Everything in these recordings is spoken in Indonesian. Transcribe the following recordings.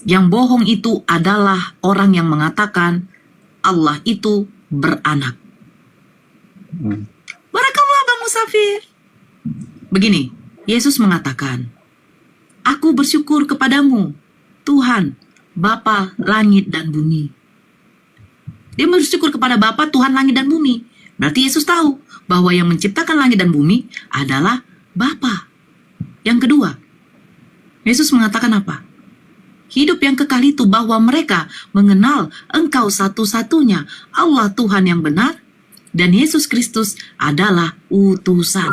Yang bohong itu adalah orang yang mengatakan Allah itu beranak. Barakallah Bang Musafir. Begini, Yesus mengatakan, Aku bersyukur kepadamu, Tuhan, Bapa langit dan bumi. Dia bersyukur kepada Bapa, Tuhan langit dan bumi. Berarti Yesus tahu bahwa yang menciptakan langit dan bumi adalah Bapa. Yang kedua, Yesus mengatakan apa? Hidup yang kekal itu bahwa mereka mengenal Engkau satu-satunya Allah Tuhan yang benar dan Yesus Kristus adalah utusan.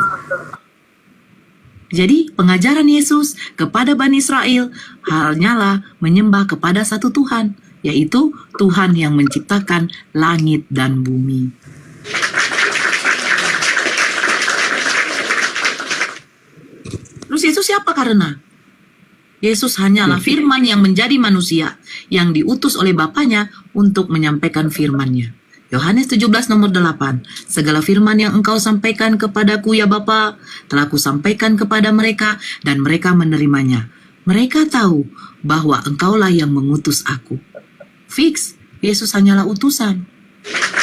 Jadi pengajaran Yesus kepada Bani Israel hanyalah menyembah kepada satu Tuhan, yaitu Tuhan yang menciptakan langit dan bumi. Terus Yesus siapa karena? Yesus hanyalah firman yang menjadi manusia, yang diutus oleh Bapanya untuk menyampaikan firman-Nya. Yohanes 17 nomor 8. Segala firman yang engkau sampaikan kepadaku ya Bapa, telah kusampaikan kepada mereka dan mereka menerimanya. Mereka tahu bahwa engkaulah yang mengutus aku. Fix, Yesus hanyalah utusan.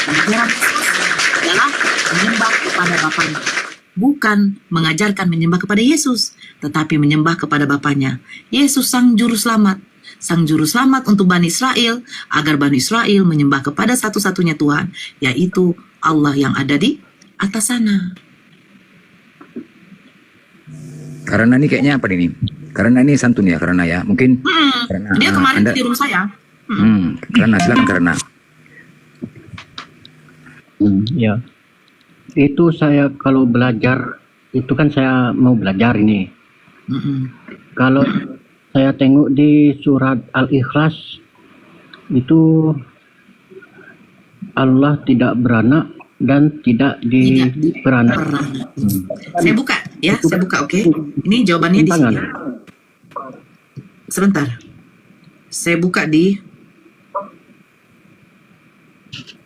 Ajaran Yesus adalah menyembah kepada Bapanya. Bukan mengajarkan menyembah kepada Yesus, tetapi menyembah kepada Bapanya. Yesus sang juru selamat. Sang juru selamat untuk Bani Israel, agar Bani Israel menyembah kepada satu-satunya Tuhan, yaitu Allah yang ada di atas sana. Karena ini kayaknya apa ini? Karena ini santun ya, karena ya. Mungkin karena Dia kemarin di rumah saya. Karena silakan karena. Ya. Itu saya kalau belajar, itu kan saya mau belajar ini. Kalau saya tengok di surat Al-Ikhlas, itu Allah tidak beranak dan tidak diperanak. Saya buka ya, saya buka, oke. Ini jawabannya di sini. Sebentar. Saya buka di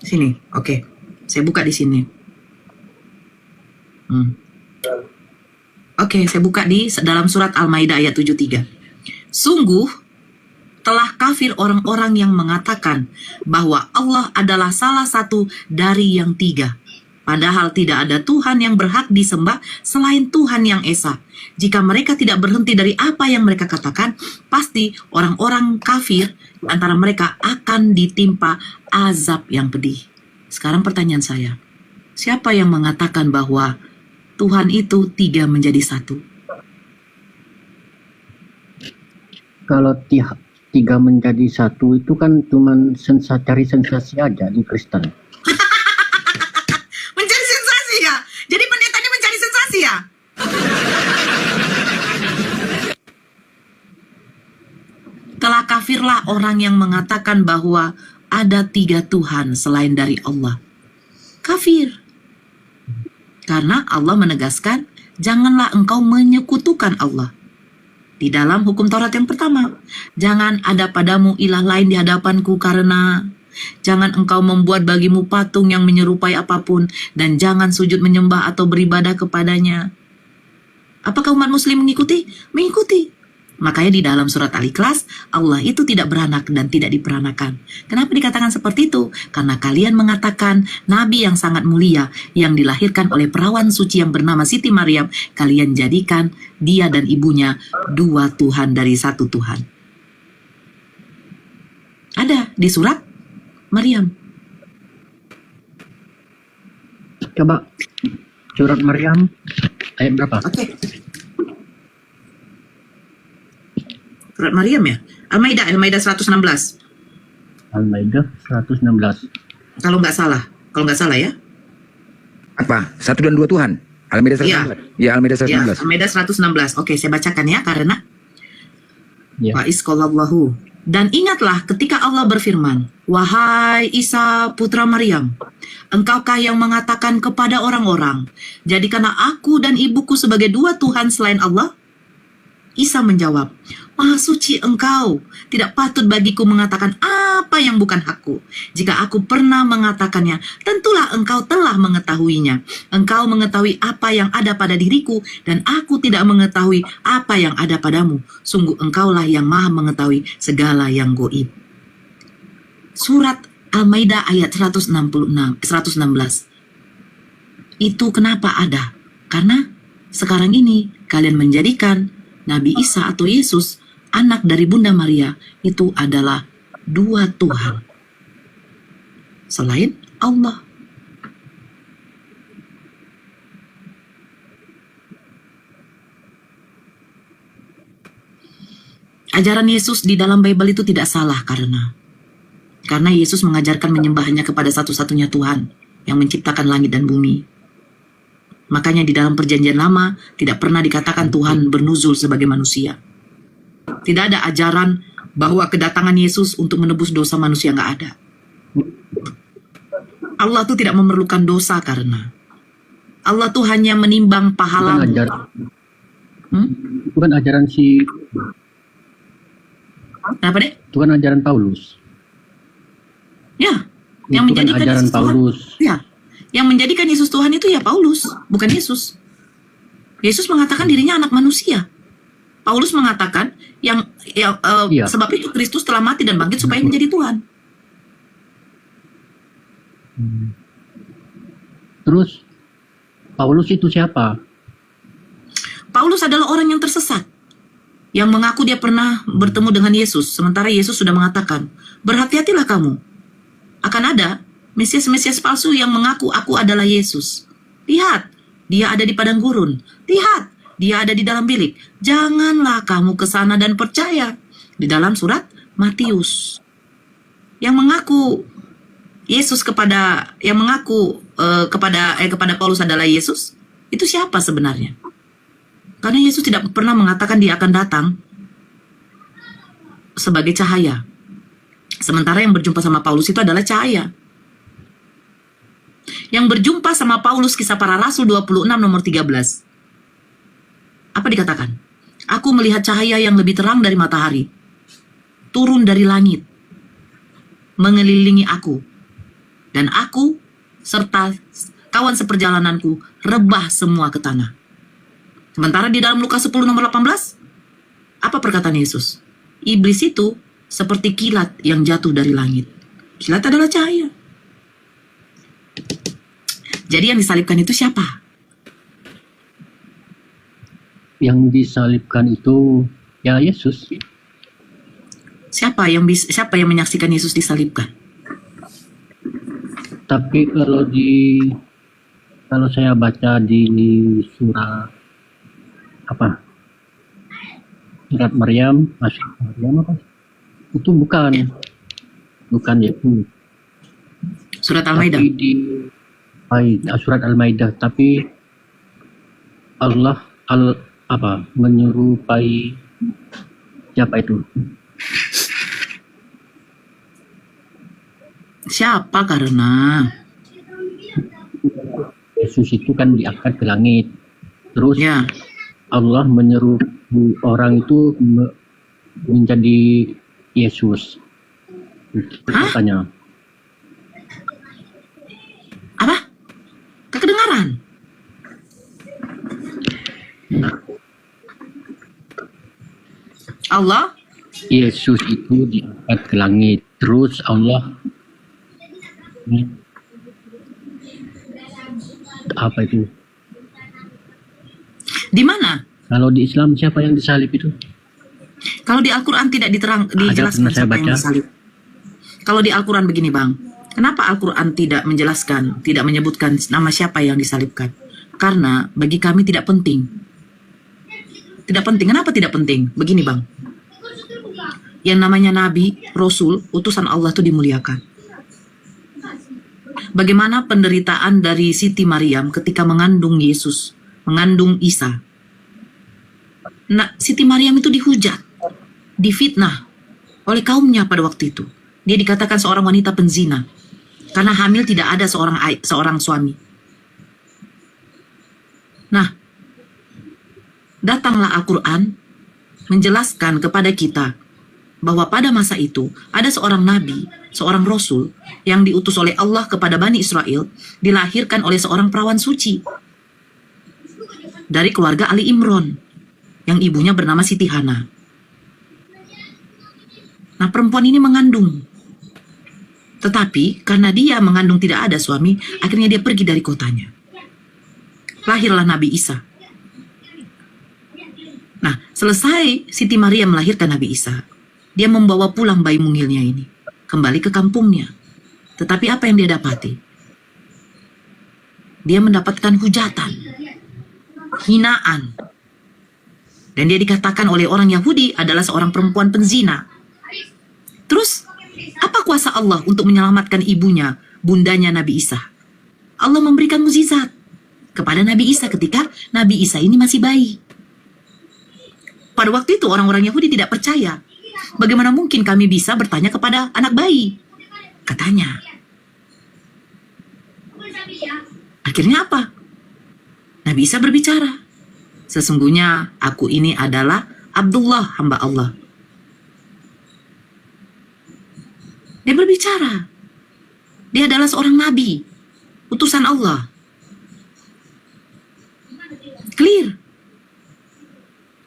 sini, oke. Saya buka di sini. Oke, saya buka di dalam surat Al-Maidah ayat 73. Sungguh telah kafir orang-orang yang mengatakan bahwa Allah adalah salah satu dari yang tiga. Padahal tidak ada Tuhan yang berhak disembah selain Tuhan yang Esa. Jika mereka tidak berhenti dari apa yang mereka katakan, pasti orang-orang kafir di antara mereka akan ditimpa azab yang pedih. Sekarang pertanyaan saya, siapa yang mengatakan bahwa Tuhan itu tiga menjadi satu? Kalau tiga menjadi satu itu kan cuma cari sensasi aja di Kristen. Mencari sensasi ya? Jadi pendeta ini mencari sensasi ya? Telah kafirlah orang yang mengatakan bahwa ada tiga Tuhan selain dari Allah. Kafir. Karena Allah menegaskan, janganlah engkau menyekutukan Allah. Di dalam hukum Taurat yang pertama, jangan ada padamu ilah lain di hadapanku karena jangan engkau membuat bagimu patung yang menyerupai apapun dan jangan sujud menyembah atau beribadah kepadanya. Apakah umat muslim mengikuti? Mengikuti. Makanya di dalam surat Al-Ikhlas, Allah itu tidak beranak dan tidak diperanakan. Kenapa dikatakan seperti itu? Karena kalian mengatakan Nabi yang sangat mulia, yang dilahirkan oleh perawan suci yang bernama Siti Maryam, kalian jadikan dia dan ibunya dua Tuhan dari satu Tuhan. Ada di surat Maryam. Coba surat Maryam ayat berapa? Oke. Surat Maryam ya? Al-Maidah 116. Al-Maidah 116. Kalau nggak salah ya? Apa? Satu dan dua Tuhan. Al-Maidah 116. Ya, Al-Maidah 116. Ya, Al-Maidah 116. Oke, saya bacakan ya karena Ya. Wa isqalallahu. Dan ingatlah ketika Allah berfirman, wahai Isa putra Maryam, engkaukah yang mengatakan kepada orang-orang, jadikanlah aku dan ibuku sebagai dua Tuhan selain Allah? Isa menjawab, Maha suci engkau, tidak patut bagiku mengatakan apa yang bukan hakku. Jika aku pernah mengatakannya, tentulah engkau telah mengetahuinya. Engkau mengetahui apa yang ada pada diriku, dan aku tidak mengetahui apa yang ada padamu. Sungguh engkaulah yang maha mengetahui segala yang goib. Surat Al-Maidah ayat 116. Itu kenapa ada? Karena sekarang ini kalian menjadikan Nabi Isa atau Yesus, anak dari Bunda Maria, itu adalah dua Tuhan selain Allah. Ajaran Yesus di dalam Bible itu tidak salah karena Yesus mengajarkan menyembahnya kepada satu-satunya Tuhan yang menciptakan langit dan bumi. Makanya di dalam perjanjian lama tidak pernah dikatakan Tuhan bernuzul sebagai manusia. Tidak ada ajaran bahwa kedatangan Yesus untuk menebus dosa manusia, nggak ada. Allah tuh tidak memerlukan dosa karena Allah tuh hanya menimbang pahala. Itu kan ajaran si... Apa deh? Itu kan ajaran Paulus. Ya, yang Itu kan menjadikan ajaran Yesus Tuhan. Paulus. Ya, yang menjadikan Yesus Tuhan itu ya Paulus, bukan Yesus. Yesus mengatakan dirinya anak manusia. Paulus mengatakan Iya. sebab itu Kristus telah mati dan bangkit supaya menjadi Tuhan. Terus Paulus itu siapa? Paulus adalah orang yang tersesat, yang mengaku dia pernah bertemu dengan Yesus, sementara Yesus sudah mengatakan, berhati-hatilah kamu, akan ada Mesias-Mesias palsu yang mengaku aku adalah Yesus. Lihat, dia ada di padang gurun. Lihat, dia ada di dalam bilik. Janganlah kamu ke sana dan percaya. Di dalam surat Matius. Yang mengaku Yesus kepada kepada Paulus adalah Yesus, itu siapa sebenarnya? Karena Yesus tidak pernah mengatakan dia akan datang sebagai cahaya. Sementara yang berjumpa sama Paulus itu adalah cahaya. Yang berjumpa sama Paulus, Kisah Para Rasul 26 nomor 13. Apa dikatakan? Aku melihat cahaya yang lebih terang dari matahari, turun dari langit, mengelilingi aku. Dan aku serta kawan seperjalananku rebah semua ke tanah. Sementara di dalam Lukas 10 nomor 18, apa perkataan Yesus? Iblis itu seperti kilat yang jatuh dari langit. Kilat adalah cahaya. Jadi yang disalibkan itu siapa? Yang disalibkan itu ya Yesus. Siapa yang menyaksikan Yesus disalibkan? Tapi kalau saya baca di surat surat Maryam apa? Itu bukan itu. Surat Al-Maidah. Surat Al-Maidah, tapi Allah menyerupai siapa itu? Siapa karena Yesus itu kan diangkat ke langit. Terus ya, Allah menyerupai orang itu menjadi Yesus. Katanya. apa? Kedengaran? Allah Yesus itu diangkat ke langit. Terus Allah apa itu? di mana? Kalau di Islam siapa yang disalib itu? Kalau di Al-Quran tidak dijelaskan pernah saya siapa yang baca. disalib. Kalau di Al-Quran begini bang, kenapa Al-Quran tidak menjelaskan, tidak menyebutkan nama siapa yang disalibkan? Karena bagi kami tidak penting. Tidak penting. Kenapa tidak penting? Begini bang, yang namanya Nabi, Rasul, utusan Allah itu dimuliakan. Bagaimana penderitaan dari Siti Maryam ketika mengandung Yesus, mengandung Isa. Nah, Siti Maryam itu dihujat, difitnah oleh kaumnya pada waktu itu. Dia dikatakan seorang wanita penzina karena hamil tidak ada seorang suami. Nah, datanglah Al-Quran menjelaskan kepada kita bahwa pada masa itu ada seorang nabi, seorang rasul yang diutus oleh Allah kepada Bani Israel, dilahirkan oleh seorang perawan suci dari keluarga Ali Imron yang ibunya bernama Siti Hana. Nah, perempuan ini mengandung. Tetapi karena dia mengandung tidak ada suami, akhirnya dia pergi dari kotanya. Lahirlah Nabi Isa. Nah, selesai Siti Maria melahirkan Nabi Isa, dia membawa pulang bayi mungilnya ini kembali ke kampungnya. Tetapi apa yang dia dapati? Dia mendapatkan hujatan, hinaan. Dan dia dikatakan oleh orang Yahudi adalah seorang perempuan penzina. Terus, apa kuasa Allah untuk menyelamatkan ibunya, bundanya Nabi Isa? Allah memberikan mukjizat kepada Nabi Isa ketika Nabi Isa ini masih bayi. Pada waktu itu orang-orang Yahudi tidak percaya. Bagaimana mungkin kami bisa bertanya kepada anak bayi? Katanya. Akhirnya apa? Nabi Isa berbicara. Sesungguhnya aku ini adalah Abdullah, hamba Allah. Dia berbicara. Dia adalah seorang nabi, utusan Allah. Clear.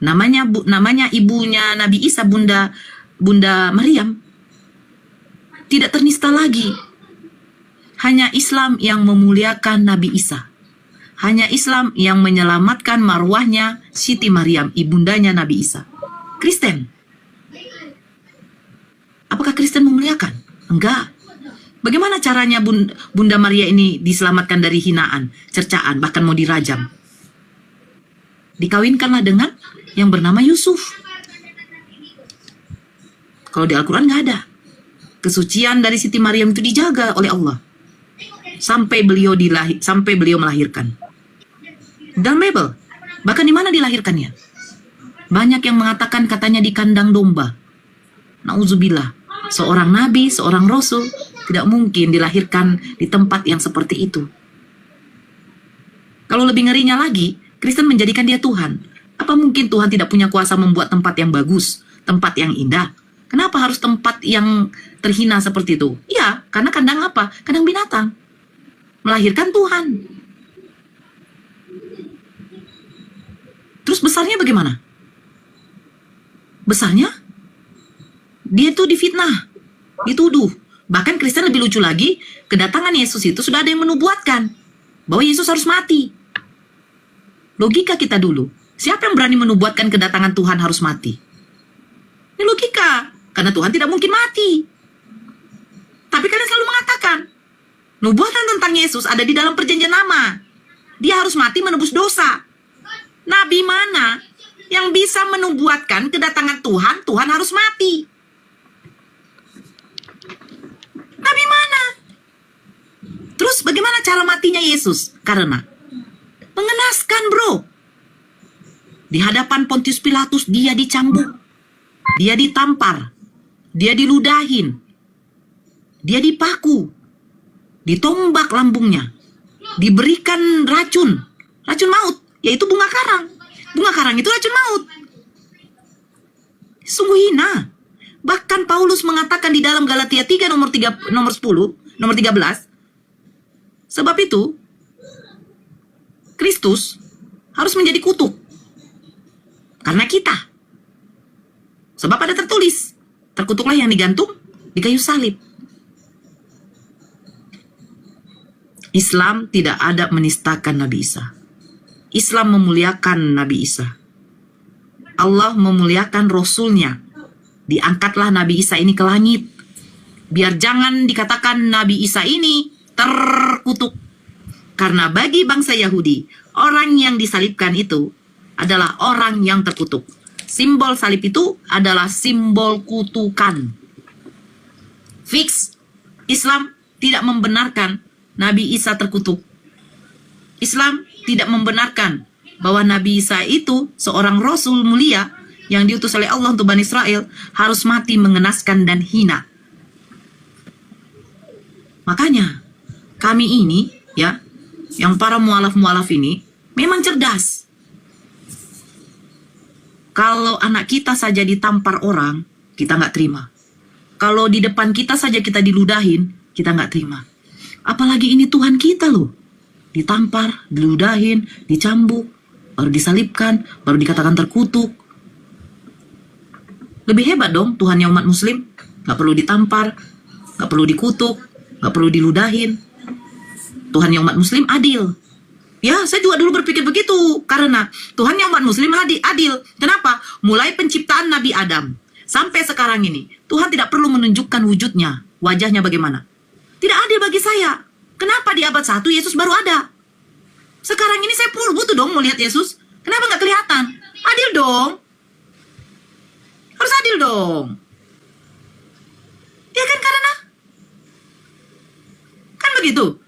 Namanya ibunya Nabi Isa, Bunda Maryam. Tidak ternista lagi. Hanya Islam yang memuliakan Nabi Isa. Hanya Islam yang menyelamatkan marwahnya Siti Maryam, ibundanya Nabi Isa. Kristen. Apakah Kristen memuliakan? Enggak. Bagaimana caranya Bunda Maria ini diselamatkan dari hinaan, cercaan, bahkan mau dirajam? Dikawinkanlah dengan yang bernama Yusuf. Kalau di Al-Quran nggak ada. Kesucian dari Siti Maryam itu dijaga oleh Allah sampai beliau melahirkan. Dalam Bible, bahkan di mana dilahirkannya? Banyak yang mengatakan katanya di kandang domba. Nauzubillah. Seorang nabi, seorang rasul tidak mungkin dilahirkan di tempat yang seperti itu. Kalau lebih ngerinya lagi, Kristen menjadikan dia Tuhan. Apa mungkin Tuhan tidak punya kuasa membuat tempat yang bagus, tempat yang indah? Kenapa harus tempat yang terhina seperti itu? Ya, karena kandang apa? Kandang binatang. Melahirkan Tuhan. Terus besarnya bagaimana? Besarnya? Dia itu difitnah, dituduh. Bahkan Kristen lebih lucu lagi, kedatangan Yesus itu sudah ada yang menubuatkan bahwa Yesus harus mati. Logika kita dulu, siapa yang berani menubuatkan kedatangan Tuhan harus mati? Ini logika, karena Tuhan tidak mungkin mati. Tapi kalian selalu mengatakan, nubuatan tentang Yesus ada di dalam perjanjian lama. Dia harus mati menebus dosa. Nabi mana yang bisa menubuatkan kedatangan Tuhan, Tuhan harus mati? Nabi mana? Terus bagaimana cara matinya Yesus? Karena mengenaskan, bro. Di hadapan Pontius Pilatus dia dicambuk, dia ditampar, dia diludahin, dia dipaku, ditombak lambungnya, diberikan racun maut, yaitu bunga karang. Bunga karang itu racun maut. Sungguh hina. Bahkan Paulus mengatakan di dalam Galatia 3 nomor 13, sebab itu Kristus harus menjadi kutuk karena kita. Sebab ada tertulis, terkutuklah yang digantung di kayu salib. Islam tidak ada menistakan Nabi Isa. Islam memuliakan Nabi Isa. Allah memuliakan Rasulnya. Diangkatlah Nabi Isa ini ke langit. Biar jangan dikatakan Nabi Isa ini terkutuk. Karena bagi bangsa Yahudi, orang yang disalibkan itu adalah orang yang terkutuk. Simbol salib itu adalah simbol kutukan. Fix. Islam tidak membenarkan Nabi Isa terkutuk. Islam tidak membenarkan bahwa Nabi Isa itu seorang Rasul mulia yang diutus oleh Allah untuk Bani Israel harus mati mengenaskan dan hina. Makanya kami ini ya, yang para mualaf-mualaf ini memang cerdas. Kalau anak kita saja ditampar orang, kita nggak terima. Kalau di depan kita saja kita diludahin, kita nggak terima. Apalagi ini Tuhan kita loh. Ditampar, diludahin, dicambuk, baru disalibkan, baru dikatakan terkutuk. Lebih hebat dong Tuhannya umat muslim. Nggak perlu ditampar, nggak perlu dikutuk, nggak perlu diludahin. Tuhannya umat muslim adil. Ya, saya juga dulu berpikir begitu. Karena Tuhan yang umat muslim adil. Kenapa? Mulai penciptaan Nabi Adam sampai sekarang ini, Tuhan tidak perlu menunjukkan wujudnya, wajahnya bagaimana. Tidak adil bagi saya. Kenapa di abad 1 Yesus baru ada? Sekarang ini saya butuh dong mau lihat Yesus. Kenapa nggak kelihatan? Adil dong. Harus adil dong. Ya kan, karena kan begitu.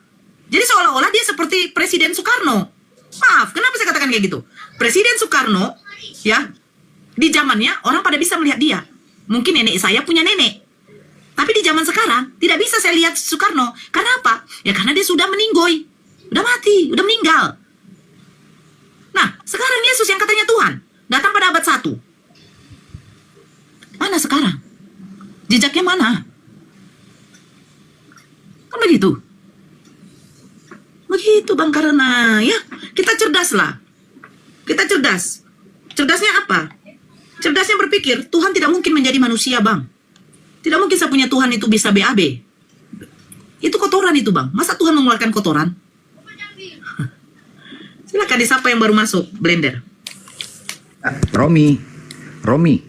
Jadi seolah-olah dia seperti Presiden Soekarno. Maaf, kenapa saya katakan kayak gitu? Presiden Soekarno, ya, di zamannya orang pada bisa melihat dia. Mungkin nenek saya punya nenek. Tapi di zaman sekarang, tidak bisa saya lihat Soekarno. Karena apa? Ya karena dia sudah meninggoy. Udah mati, udah meninggal. Nah, sekarang Yesus yang katanya Tuhan, datang pada abad 1. Mana sekarang? Jejaknya mana? Kan begitu. Begitu Bang, karena ya kita cerdas lah. Kita cerdas. Cerdasnya apa? Cerdasnya berpikir Tuhan tidak mungkin menjadi manusia, Bang. Tidak mungkin saya punya Tuhan itu bisa BAB. Itu kotoran itu, Bang. Masa Tuhan mengeluarkan kotoran? Silakan disapa yang baru masuk, Blender. Romi,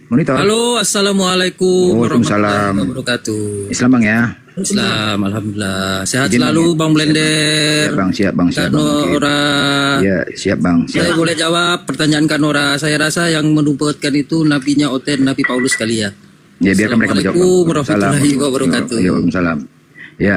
monitor. Halo, assalamualaikum Waalaikumsalam. warahmatullahi wabarakatuh. Islam Bang ya. Islam, alhamdulillah. Sehat Izin, selalu, Bang, Bang Blender. Siap Bang. Kak Nora. Ya, siap Bang. Saya boleh jawab pertanyaan Kak Nora. Saya rasa yang menubuatkan itu nabinya Oten, Nabi Paulus kali ya. Ya, biarkan mereka menjawab. Assalamualaikum warahmatullahi wabarakatuh. Waalaikumsalam. Ya,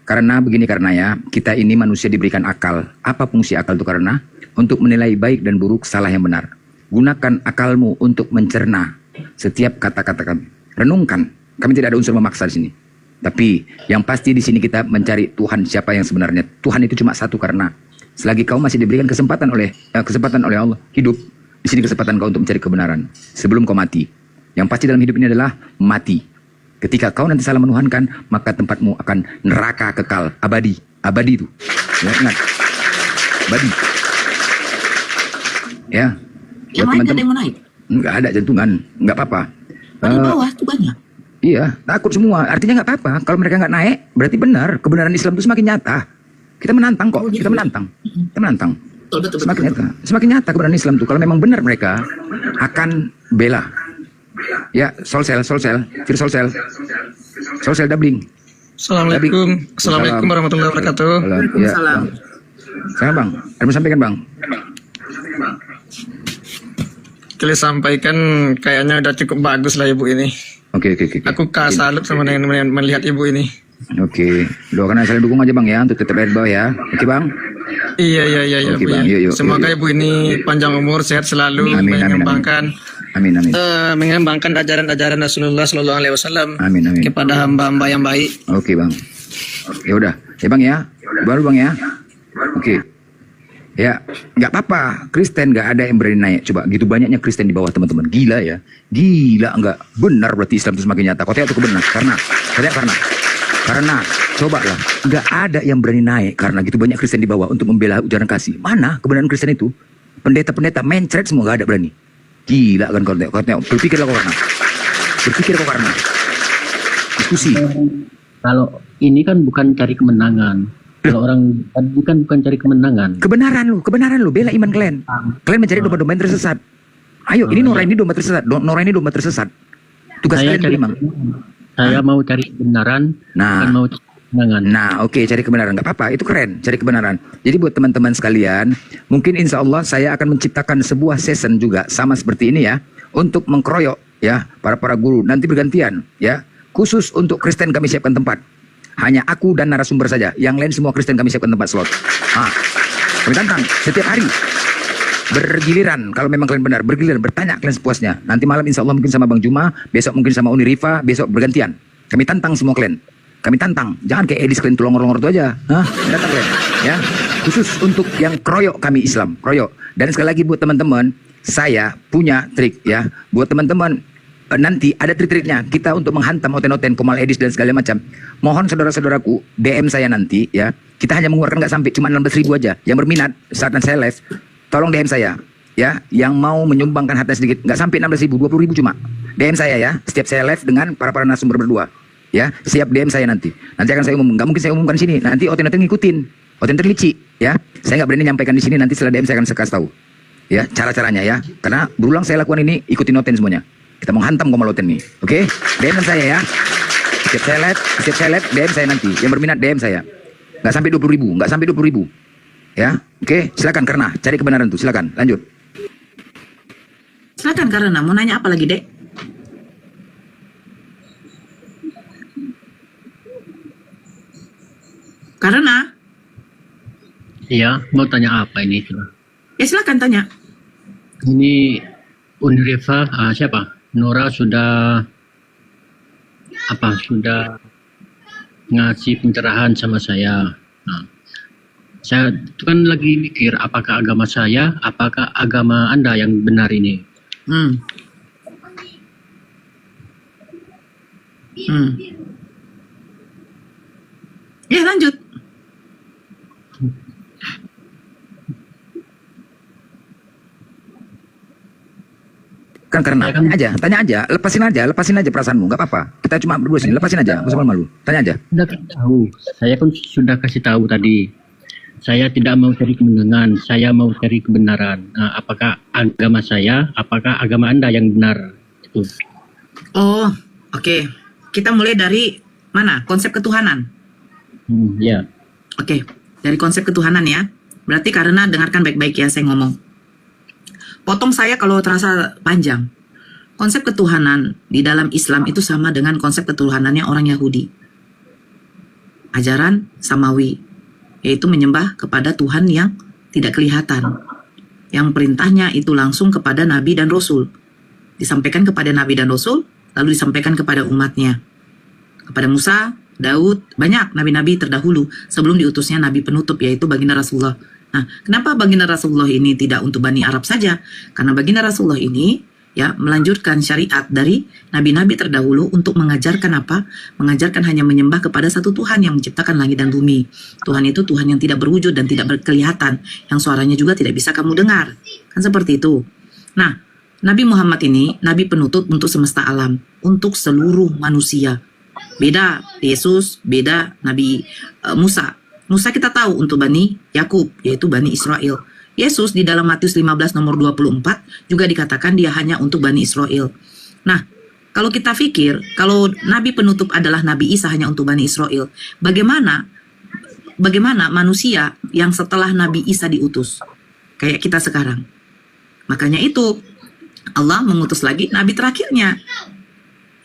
karena begini, karena ya, kita ini manusia diberikan akal. Apa fungsi akal itu? Karena untuk menilai baik dan buruk, salah yang benar. Gunakan akalmu untuk mencerna setiap kata-kata kami. Renungkan. Kami tidak ada unsur memaksa di sini. Tapi yang pasti di sini kita mencari Tuhan siapa yang sebenarnya. Tuhan itu cuma satu, karena selagi kau masih diberikan kesempatan oleh Allah hidup, di sini kesempatan kau untuk mencari kebenaran sebelum kau mati. Yang pasti dalam hidup ini adalah mati. Ketika kau nanti salah menuhankan, maka tempatmu akan neraka kekal abadi. Abadi itu. Ya, ingat. Abadi. Ya. Yang lain ada yang mau naik? Enggak ada jantungan, enggak apa-apa. Di bawah tuh banyak. Iya, takut semua. Artinya nggak apa-apa. Kalau mereka nggak naik, berarti benar. Kebenaran Islam itu semakin nyata. Kita menantang kok. Kita menantang. Betul. Semakin nyata. Semakin nyata kebenaran Islam itu. Kalau memang benar mereka akan bela. Ya, solsel, fir solsel dabling. Assalamualaikum warahmatullahi wabarakatuh. Ya, saya Bang, ada mau sampaikan Bang? Kalian sampaikan kayaknya udah cukup bagus lah ibu ini. Oke. Aku salut sama dengan melihat ibu ini. Oke, doakan saling dukung aja Bang ya, untuk tetap ada di bawah ya. Oke Bang. Iya Oke, Bu. Bang. Yuk. Semoga ibu ini panjang umur, sehat selalu, Amin. Amin. mengembangkan ajaran-ajaran Rasulullah Sallallahu Alaihi Wasallam Amin. kepada hamba-hamba yang baik. Oke Bang. Ya udah, ya Bang ya. Baru Bang ya. Oke. Ya, nggak apa-apa. Kristen nggak ada yang berani naik. Coba gitu banyaknya Kristen di bawah teman-teman. Gila ya. Gila nggak? Benar berarti Islam itu semakin nyata. Kau itu benar. Karena coba lah. Nggak ada yang berani naik karena gitu banyak Kristen di bawah untuk membela ujaran kasih. Mana kebenaran Kristen itu? Pendeta-pendeta mencret semua nggak ada berani. Gila kan kau tengok. Berpikirlah kau karena. Diskusi. Kalau ini kan bukan cari kemenangan. Kalau orang bukan cari kemenangan. Kebenaran lu, bela iman kalian. Kalian mencari domba-domba yang tersesat. Ayo, ini Nora ini domba tersesat. Nora ini domba tersesat. Tugas Saya kalian itu memang. Saya mau cari kebenaran, bukan mau cari kemenangan. Nah, oke, cari kebenaran. Nggak apa-apa, itu keren, cari kebenaran. Jadi buat teman-teman sekalian, mungkin insya Allah saya akan menciptakan sebuah season juga sama seperti ini ya, untuk mengkeroyok ya para guru. Nanti bergantian ya, khusus untuk Kristen kami siapkan tempat. Hanya aku dan narasumber saja. Yang lain semua Kristen kami siapkan tempat slot. Kami tantang setiap hari. Bergiliran. Kalau memang kalian benar. Bergiliran. Bertanya kalian sepuasnya. Nanti malam insya Allah mungkin sama Bang Juma. Besok mungkin sama Uni Rifa. Besok bergantian. Kami tantang semua kalian. Kami tantang. Jangan kayak Edis kalian tulong-longor itu aja. Datang kalian. Ya. Khusus untuk yang kroyok kami Islam. Kroyok. Dan sekali lagi buat teman-teman. saya punya trik ya buat teman-teman. Nanti ada trik-triknya kita untuk menghantam oten-oten, Komal Edis dan segala macam. Mohon saudara-saudaraku DM saya nanti ya. Kita hanya mengeluarkan nggak sampai cuma 16.000 aja. Yang berminat saat saya live, tolong DM saya ya. Yang mau menyumbangkan harta sedikit, nggak sampai 16.000, 20.000 cuma. DM saya ya. Setiap saya live dengan para narasumber berdua. Ya, siap DM saya nanti. Nanti akan saya umum. Nggak mungkin saya umumkan di sini. Nanti oten-oten ngikutin. Oten-oten licik ya. Saya nggak berani nyampaikan di sini. Nanti setelah DM saya akan kasih tahu. Ya, cara-caranya ya. Karena berulang saya lakukan ini, ikutin oten semuanya. Kita mau hantam Komal Oten nih. Oke? DM saya ya. Setiap saya live, DM saya nanti. Yang berminat DM saya. Nggak sampai 20.000, nggak sampai 20.000. Ya, oke? Silakan karena cari kebenaran tuh. Silakan, lanjut. Silakan karena mau nanya apa lagi, Dek? Karena Iya, mau tanya apa ini? ya silakan tanya. Ini Unrifa, siapa? Nora sudah ngasih pencerahan sama saya. Nah, saya itu kan lagi mikir apakah agama saya, apakah agama Anda yang benar ini. Hmm. Ya lanjut. Kan karena tanya aja, lepasin aja perasaanmu, nggak apa-apa. Kita cuma berdua sini, lepasin aja, nggak usah malu. Tanya aja. Sudah tahu, saya kan sudah kasih tahu tadi. Saya tidak mau cari kemenangan, saya mau cari kebenaran. Nah, apakah agama saya, apakah agama Anda yang benar? Itu. Oh, oke. Kita mulai dari mana? Konsep ketuhanan. Ya. Oke, dari konsep ketuhanan ya. Berarti karena dengarkan baik-baik ya saya ngomong. Potong saya kalau terasa panjang. Konsep ketuhanan di dalam Islam itu sama dengan konsep ketuhanannya orang Yahudi. Ajaran samawi, yaitu menyembah kepada Tuhan yang tidak kelihatan. Yang perintahnya itu langsung kepada Nabi dan Rasul. Disampaikan kepada Nabi dan Rasul, lalu disampaikan kepada umatnya. Kepada Musa, Daud, banyak nabi-nabi terdahulu sebelum diutusnya Nabi penutup, yaitu baginda Rasulullah. Nah, kenapa baginda Rasulullah ini tidak untuk Bani Arab saja? Karena baginda Rasulullah ini ya melanjutkan syariat dari nabi-nabi terdahulu untuk mengajarkan apa? Mengajarkan hanya menyembah kepada satu Tuhan yang menciptakan langit dan bumi. Tuhan itu Tuhan yang tidak berwujud dan tidak berkelihatan, yang suaranya juga tidak bisa kamu dengar. Kan seperti itu. Nah, Nabi Muhammad ini nabi penutup untuk semesta alam, untuk seluruh manusia. Beda Yesus, beda Nabi Musa. Musa kita tahu untuk Bani Yakub, yaitu Bani Israel. Yesus di dalam Matius 15 nomor 24 juga dikatakan dia hanya untuk Bani Israel. Nah, kalau kita pikir, kalau Nabi penutup adalah Nabi Isa hanya untuk Bani Israel, bagaimana manusia yang setelah Nabi Isa diutus? Kayak kita sekarang. Makanya itu, Allah mengutus lagi Nabi terakhirnya,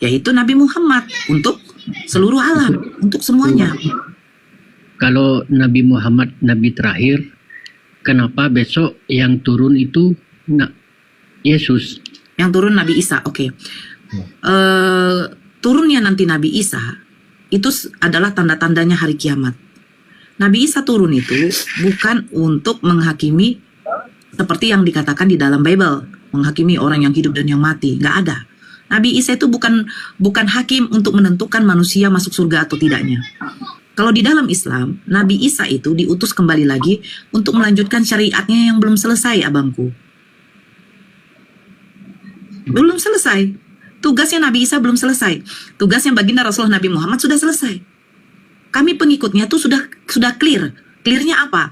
yaitu Nabi Muhammad untuk seluruh alam, untuk semuanya. Kalau Nabi Muhammad Nabi terakhir, kenapa besok yang turun itu Yesus? Yang turun Nabi Isa, oke. Turunnya nanti Nabi Isa itu adalah tanda-tandanya hari kiamat. Nabi Isa turun itu bukan untuk menghakimi seperti yang dikatakan di dalam Bible, menghakimi orang yang hidup dan yang mati, nggak ada. Nabi Isa itu bukan hakim untuk menentukan manusia masuk surga atau tidaknya. Kalau di dalam Islam, Nabi Isa itu diutus kembali lagi untuk melanjutkan syariatnya yang belum selesai, abangku. Belum selesai. Tugasnya Nabi Isa belum selesai. Tugasnya baginda Rasulullah Nabi Muhammad sudah selesai. Kami pengikutnya tuh sudah clear. Clearnya apa?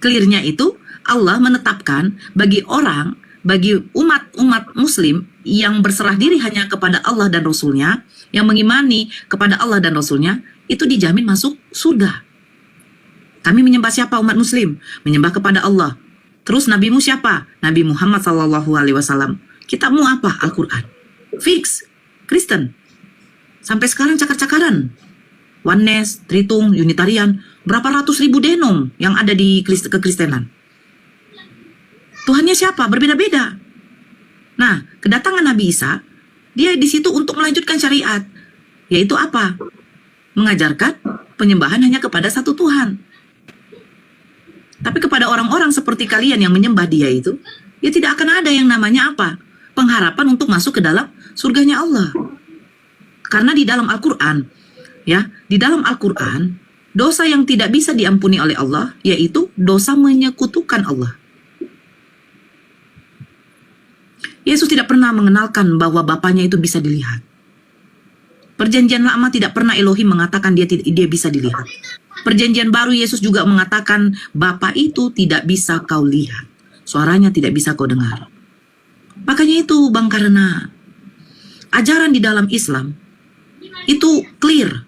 Clearnya itu Allah menetapkan bagi umat muslim yang berserah diri hanya kepada Allah dan Rasulnya, yang mengimani kepada Allah dan Rasulnya, itu dijamin masuk surga. Kami menyembah siapa umat muslim? Menyembah kepada Allah. Terus nabimu siapa? Nabi Muhammad SAW. Kitabmu apa? Al-Quran. Fix. Kristen. Sampai sekarang cakar-cakaran. Oneness, Tritung, Unitarian. Berapa ratus ribu denom yang ada di kekristenan. Tuhannya siapa? Berbeda-beda. Nah, kedatangan Nabi Isa, dia di situ untuk melanjutkan syariat. Yaitu apa? Mengajarkan penyembahan hanya kepada satu Tuhan. Tapi kepada orang-orang seperti kalian yang menyembah dia itu, ya tidak akan ada yang namanya apa? Pengharapan untuk masuk ke dalam surganya Allah. Karena di dalam Al-Quran, ya, di dalam Al-Quran, dosa yang tidak bisa diampuni oleh Allah, yaitu dosa menyekutukan Allah. Yesus tidak pernah mengenalkan bahwa Bapaknya itu bisa dilihat. Perjanjian lama tidak pernah Elohim mengatakan dia bisa dilihat. Perjanjian baru Yesus juga mengatakan Bapa itu tidak bisa kau lihat. Suaranya tidak bisa kau dengar. Makanya itu Bang, karena ajaran di dalam Islam itu clear.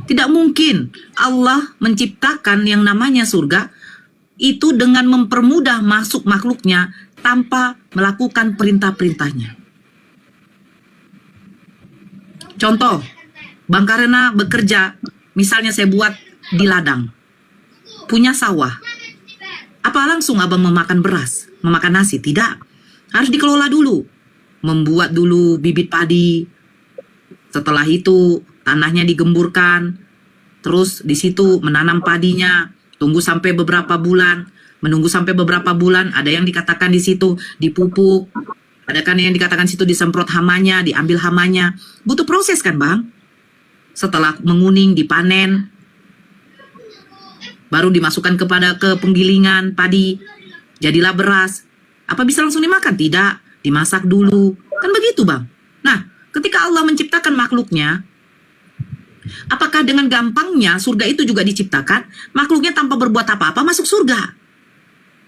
Tidak mungkin Allah menciptakan yang namanya surga itu dengan mempermudah masuk makhluknya tanpa melakukan perintah-perintahnya. Contoh, Bang Karena bekerja, misalnya saya buat di ladang, punya sawah. Apa langsung abang memakan beras, memakan nasi? Tidak. Harus dikelola dulu. Membuat dulu bibit padi. Setelah itu tanahnya digemburkan. Terus di situ menanam padinya. Tunggu sampai beberapa bulan. Menunggu sampai beberapa bulan, ada yang dikatakan di situ dipupuk. Ada kan yang dikatakan situ disemprot hamanya, diambil hamanya. Butuh proses kan Bang? Setelah menguning, dipanen. Baru dimasukkan ke penggilingan padi. Jadilah beras. Apa bisa langsung dimakan? Tidak. Dimasak dulu. Kan begitu Bang? Nah, ketika Allah menciptakan makhluknya, apakah dengan gampangnya surga itu juga diciptakan? Makhluknya tanpa berbuat apa-apa masuk surga?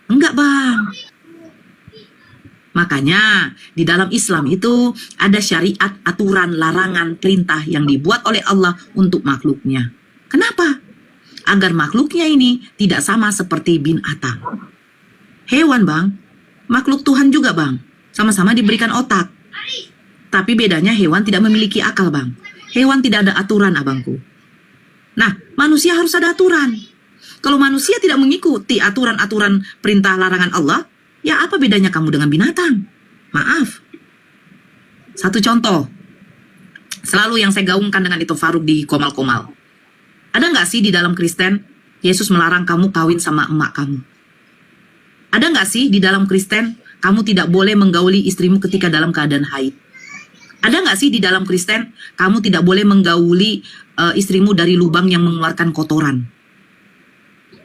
Enggak Bang. Makanya di dalam Islam itu ada syariat, aturan, larangan, perintah yang dibuat oleh Allah untuk makhluknya. Kenapa? Agar makhluknya ini tidak sama seperti binatang. Hewan Bang, makhluk Tuhan juga Bang, sama-sama diberikan otak. Tapi bedanya hewan tidak memiliki akal Bang. Hewan tidak ada aturan abangku. Nah, manusia harus ada aturan. Kalau manusia tidak mengikuti aturan-aturan perintah larangan Allah, ya apa bedanya kamu dengan binatang? Maaf. Satu contoh. Selalu yang saya gaungkan dengan itu Faruk di Komal-Komal. Ada nggak sih di dalam Kristen, Yesus melarang kamu kawin sama emak kamu? Ada nggak sih di dalam Kristen, kamu tidak boleh menggauli istrimu ketika dalam keadaan haid? Ada nggak sih di dalam Kristen, kamu tidak boleh menggauli istrimu dari lubang yang mengeluarkan kotoran?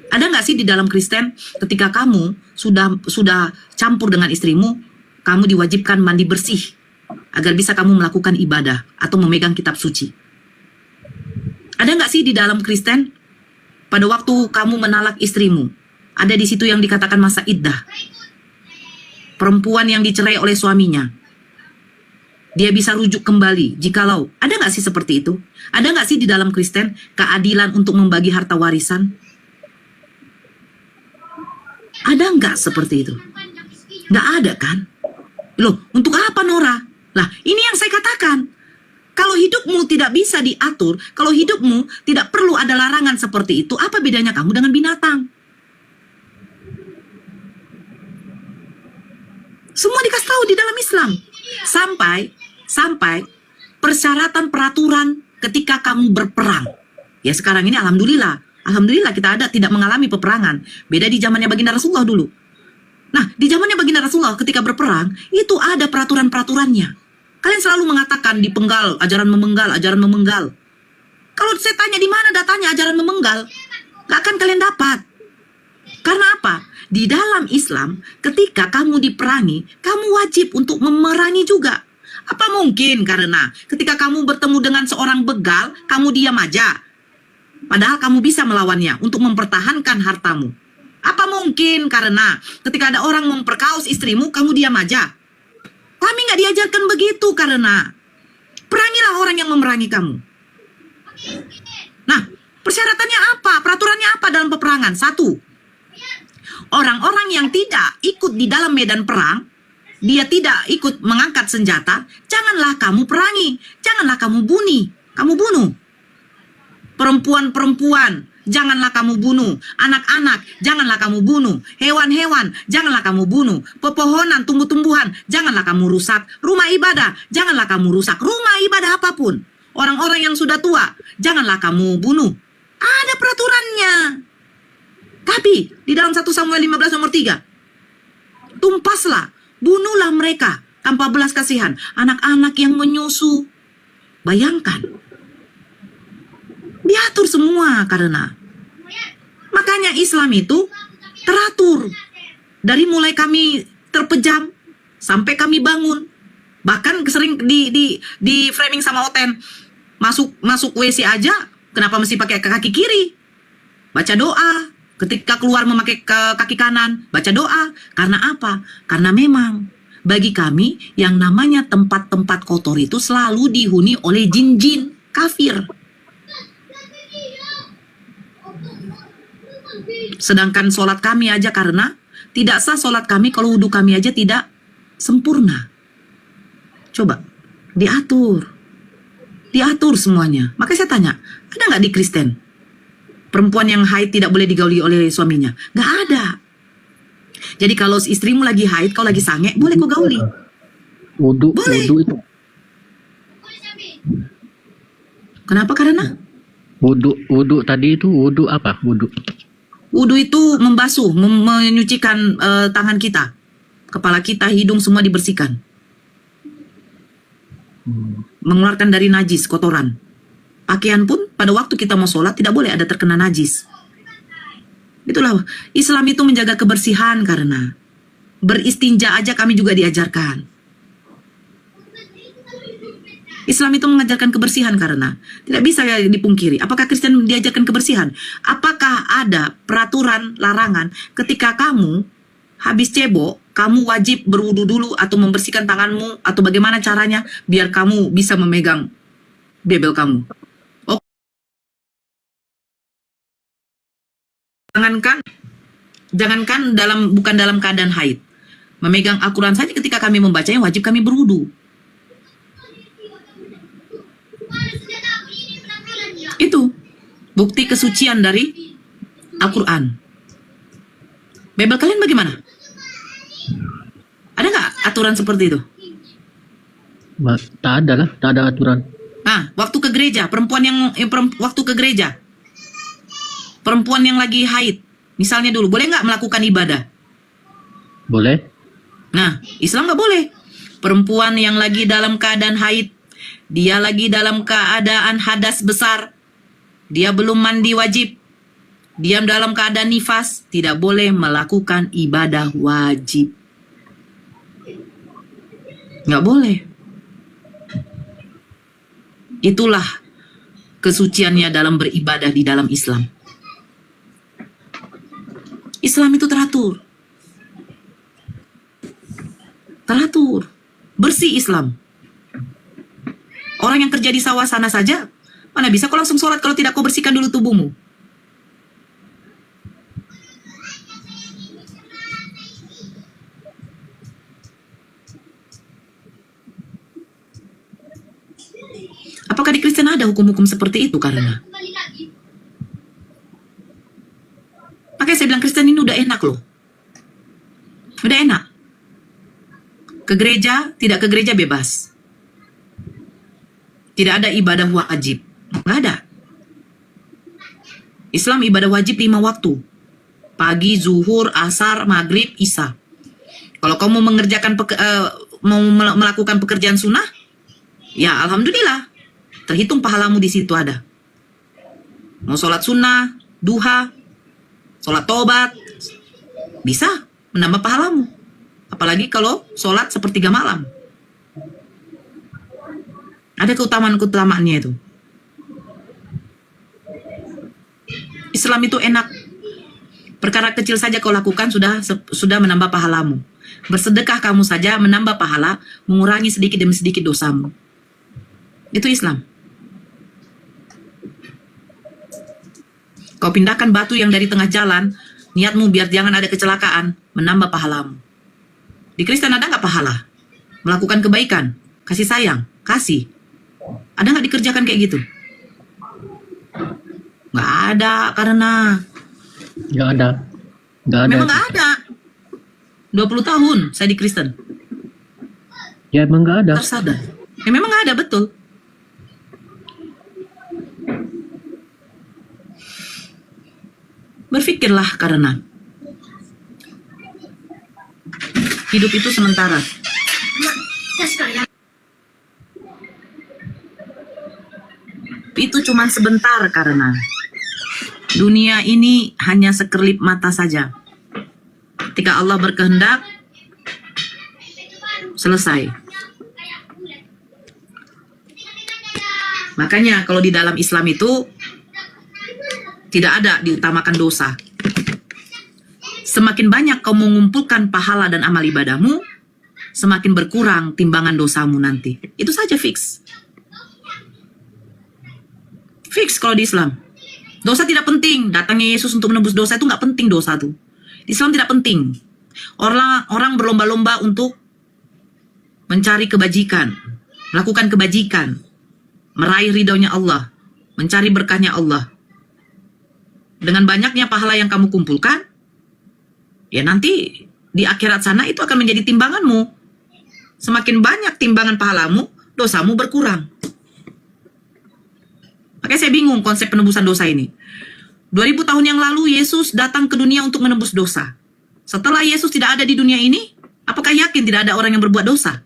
Ada nggak sih di dalam Kristen, ketika kamu sudah campur dengan istrimu, kamu diwajibkan mandi bersih agar bisa kamu melakukan ibadah atau memegang kitab suci? Ada nggak sih di dalam Kristen, pada waktu kamu menalak istrimu, ada di situ yang dikatakan masa iddah, perempuan yang dicerai oleh suaminya, dia bisa rujuk kembali jikalau, ada nggak sih seperti itu? Ada nggak sih di dalam Kristen keadilan untuk membagi harta warisan? Ada nggak seperti itu? Nggak ada kan? Loh, untuk apa Nora? Lah, ini yang saya katakan. Kalau hidupmu tidak bisa diatur, kalau hidupmu tidak perlu ada larangan seperti itu, apa bedanya kamu dengan binatang? Semua dikasih tahu di dalam Islam. Sampai persyaratan peraturan ketika kamu berperang. Ya sekarang ini alhamdulillah kita tidak mengalami peperangan. Beda di zamannya baginda Rasulullah dulu. Nah, di zamannya baginda Rasulullah ketika berperang, itu ada peraturan-peraturannya. Kalian selalu mengatakan dipenggal, ajaran memenggal. Kalau saya tanya di mana datanya ajaran memenggal, gak akan kalian dapat. Karena apa? Di dalam Islam, ketika kamu diperangi, kamu wajib untuk memerangi juga. Apa mungkin karena ketika kamu bertemu dengan seorang begal, kamu diam aja? Padahal kamu bisa melawannya untuk mempertahankan hartamu. Apa mungkin karena ketika ada orang memperkaos istrimu, kamu diam aja? Kami nggak diajarkan begitu karena perangilah orang yang memerangi kamu. Nah, persyaratannya apa? Peraturannya apa dalam peperangan? 1. Orang-orang yang tidak ikut di dalam medan perang, dia tidak ikut mengangkat senjata, janganlah kamu perangi, janganlah kamu bunuh. Perempuan-perempuan, janganlah kamu bunuh. Anak-anak, janganlah kamu bunuh. Hewan-hewan, janganlah kamu bunuh. Pepohonan, tumbuh-tumbuhan, janganlah kamu rusak. Rumah ibadah, janganlah kamu rusak. Rumah ibadah apapun. Orang-orang yang sudah tua, janganlah kamu bunuh. Ada peraturannya. Tapi, di dalam 1 Samuel 15 nomor 3, tumpaslah, bunuhlah mereka tanpa belas kasihan. Anak-anak yang menyusu. Bayangkan. Diatur semua karena. Makanya Islam itu teratur. Dari mulai kami terpejam sampai kami bangun. Bahkan sering di framing sama Oten. Masuk WC aja, kenapa mesti pakai kaki kiri? Baca doa. Ketika keluar memakai kaki kanan, baca doa. Karena apa? Karena memang bagi kami yang namanya tempat-tempat kotor itu selalu dihuni oleh jin-jin kafir. Sedangkan sholat kami aja karena tidak sah sholat kami kalau wudhu kami aja tidak sempurna. Coba, diatur. Diatur semuanya. Makanya saya tanya, ada nggak di Kristen perempuan yang haid tidak boleh digauli oleh suaminya? Nggak ada. Jadi kalau istrimu lagi haid, kau lagi sange, boleh kau gauli. Wudu Boleh. itu. Kenapa? Karena Wudu tadi itu wudu apa? wudhu itu membasuh, menyucikan tangan kita, kepala kita, hidung semua dibersihkan. Mengeluarkan dari najis, kotoran. Pakaian pun pada waktu kita mau sholat tidak boleh ada terkena najis. Itulah Islam itu menjaga kebersihan karena beristinja aja kami juga diajarkan. Islam itu mengajarkan kebersihan karena tidak bisa dipungkiri. Apakah Kristen diajarkan kebersihan? Apakah ada peraturan larangan ketika kamu habis cebok, kamu wajib berwudu dulu atau membersihkan tanganmu atau bagaimana caranya biar kamu bisa memegang bebel kamu? Oh, jangankan bukan dalam keadaan haid. Memegang Al-Quran saja ketika kami membacanya wajib kami berwudu. Itu bukti kesucian dari Al-Quran. Bebel kalian bagaimana? Ada nggak aturan seperti itu? Tak ada lah, tak ada aturan. Nah, waktu ke gereja, waktu ke gereja, perempuan yang lagi haid, misalnya dulu, boleh nggak melakukan ibadah? Boleh? Nah, Islam nggak boleh. Perempuan yang lagi dalam keadaan haid, dia lagi dalam keadaan hadas besar, dia belum mandi wajib, dia dalam keadaan nifas, tidak boleh melakukan ibadah wajib. Nggak boleh. Itulah kesuciannya dalam beribadah di dalam Islam. Islam itu teratur. Teratur. Bersih Islam. Orang yang kerja di sawah sana saja, mana bisa kau langsung sholat kalau tidak kau bersihkan dulu tubuhmu. Apakah di Kristen ada hukum-hukum seperti itu karena? Makanya saya bilang Kristen ini udah enak loh. Udah enak. Ke gereja, tidak ke gereja bebas. Tidak ada ibadah wajib. Nggak ada. Islam ibadah wajib 5 waktu. Pagi, zuhur, asar, maghrib, isya. Kalau kamu mau melakukan pekerjaan sunnah, ya alhamdulillah. Terhitung pahalamu di situ ada. Mau sholat sunnah, duha, sholat tobat, bisa menambah pahalamu. Apalagi kalau sholat sepertiga malam. Ada keutamaan-keutamaannya itu. Islam itu enak. Perkara kecil saja kau lakukan sudah menambah pahalamu. Bersedekah kamu saja menambah pahala, mengurangi sedikit demi sedikit dosamu. Itu Islam. Kau pindahkan batu yang dari tengah jalan, niatmu biar jangan ada kecelakaan, menambah pahalamu. Di Kristen ada nggak pahala? Melakukan kebaikan, kasih sayang, kasih. Ada nggak dikerjakan kayak gitu? Nggak ada, karena Nggak ada. memang nggak ada. 20 tahun saya di Kristen. Ya emang nggak ada. Tersadar. Ya memang nggak ada, betul. Berpikirlah karena Hidup itu sementara. Itu cuma sebentar karena dunia ini hanya sekelip mata saja. Ketika Allah berkehendak, selesai. Makanya kalau di dalam Islam itu tidak ada diutamakan dosa. Semakin banyak kau mengumpulkan pahala dan amal ibadahmu, semakin berkurang timbangan dosamu nanti. Itu saja fix. Fix kalau di Islam. Dosa tidak penting. Datangnya Yesus untuk menebus dosa itu nggak penting dosa tuh. Di Islam tidak penting. Orang berlomba-lomba untuk mencari kebajikan, melakukan kebajikan, meraih ridhonya Allah, mencari berkahnya Allah. Dengan banyaknya pahala yang kamu kumpulkan, ya nanti di akhirat sana itu akan menjadi timbanganmu. Semakin banyak timbangan pahalamu, dosamu berkurang. Makanya saya bingung konsep penebusan dosa ini. 2000 tahun yang lalu Yesus datang ke dunia untuk menebus dosa. Setelah Yesus tidak ada di dunia ini, apakah yakin tidak ada orang yang berbuat dosa?